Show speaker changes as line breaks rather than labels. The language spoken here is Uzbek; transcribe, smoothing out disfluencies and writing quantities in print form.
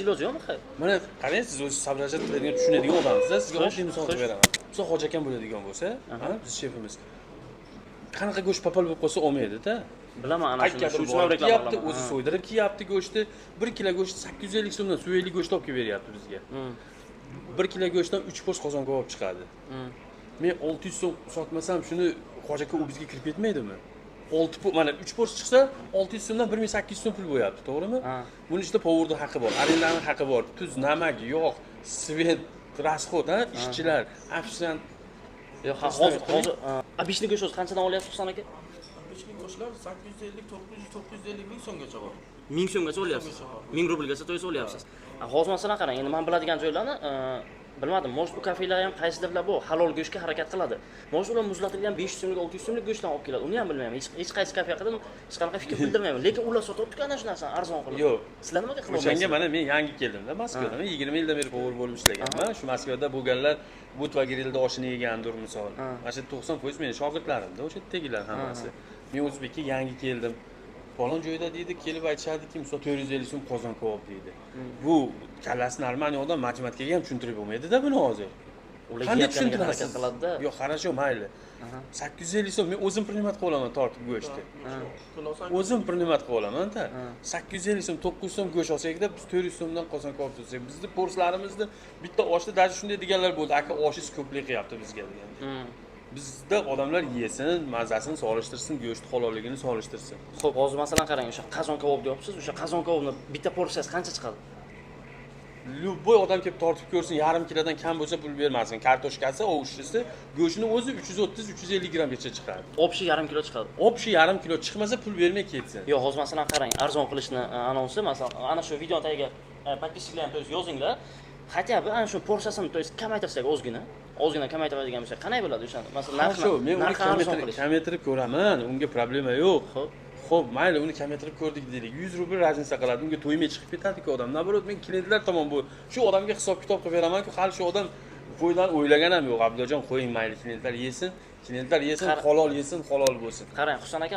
Iloji yo'qmi?
Mana qarang, siz o'zingiz sobrajat qiladigan, tushunadigan odamsiz. Sizga oddiy misol
Xo'sh.
beraman. Misol Hoji akam bo'ladigan bo'lsa, biz shefimiz. Qanaqa go'sht papal bo'lib qolsa olmaydi-da.
Bilaman ana shuni.
Qayergadir
Shu uchun
borib
reklama
kelyapti,
qilaman.
o'zi so'ydirib kelyapti go'shtni. 1 kilo go'sht 850 so'mdan suveli go'sht olib kelib beryapti bizga. 1 kilo go'shtdan 3 pors qozon kabob chiqadi. Men 600 so'm sotmasam shuni Hoji aka u bizga kirib ketmaydimi? 6 mana 3 pors chiqsa 600 so'mdan 1800 so'm pul bo'lyapti, to'g'rimi? Buning ichida povorning haqqi bor, arendaning haqqi bor, tuz, namak, yog', svet, rasxod, ishchilar, ofisiant.
Yo'q, hozir abishni go'sht o'zi qanchadan olyapsiz Husan aka?
Abishning go'shtlar 850, 900, 950 ming so'mgacha bor.
1000 so'mgacha olyapsiz. 1000 rublgacha to'ysa olyapsiz. Hozir masalan qarang, endi men biladigan joylarni bilmadim. Может, bu kafelar ham qaysidirlar bu halol go'shtga harakat qiladi. Может, ular muzlatilgan 500 so'mlik, 600 so'mlik go'shtdan olib keladi. Uni ham bilmayman. Hech qaysi kafe haqida hech qanaqa fikr bildirmayman. Lekin ular sotyapti ana shu narsani arzon qilib.
Yo'q.
Sizlar nimaga qilmaysiz?
O'shanga mana men yangi keldim-da Moskvadan. Men 20 yildan beri povor bo'lib ishlaganman. Shu Moskvada bo'lganlar but va grillda oshini yegandir misol. Mana shu 90% meni shogirdlarimda, o'sha yerdagilar hammasi. Men O'zbekka yangi keldim. Falon joyda deydi, kelib aytishadiki, misol 450 so'm qozon kabob deydi. Bu kallasi normal odam matematikaga ham tushuntirib bo'lmaydi-da buni hozir.
Ular
Qanday
harakat
tushuntirasiz?
qiladi-da.
Yo'q, qarasho, mayli. 850 so'm men o'zim primat qilib olaman tortib go'shtni. O'zim primat qilib olaman-da. 850 so'm, 900 so'm go'sht olsak-da, biz 400 so'mdan qozon kabob tutsak, bizni porslarimizni bitta oshda даже shunday deganlar bo'ldi, aka oshingiz ko'plik qilyapti bizga degan. Bizda odamlar yesin, mazasini solishtirsin, go'sht halolligini solishtirsin.
Xo'p, hozir masalan qarang, o'sha qozon kabob deyapsiz. O'sha qozon kabobni bitta porsiyasi qancha chiqadi?
Любой odam kelib tortib ko'rsin, yarim kilodan kam bo'lsa pul bermasin. Kartoshkasi, ovushchisi, go'shtini o'zi 330-350 grammgacha chiqadi.
Общий yarim kilo chiqadi.
Общий yarim kilo chiqmasa pul bermay ketsin.
Yo'q, hozir masalan qarang, arzon qilishni anonsi, masalan, ana shu video tagiga подписчикlarni to'yib yozinglar. Хотя бы ana shu porsiyasini to'yib kamaytirsak ozgina kamaytiradigan bo'lsak, qanday bo'ladi o'shani? Masalan,
narxi men uni kamaytirib ko'raman, unga problema yo'q. Xo'p, mayli, uni kamaytirib ko'rdik deylik. 100 rubl raznica qiladi, unga to'ymay chiqib ketadi-ku odam. Naborot, men klientlar tomon bu shu odamga hisob-kitob qilib beraman-ku, hali shu odam qo'ydan o'ylagan ham yo'q. Abdullajon, qo'ying, mayli, klientlar yesin, halol yesin, halol bo'lsin.
Qarang, Husan aka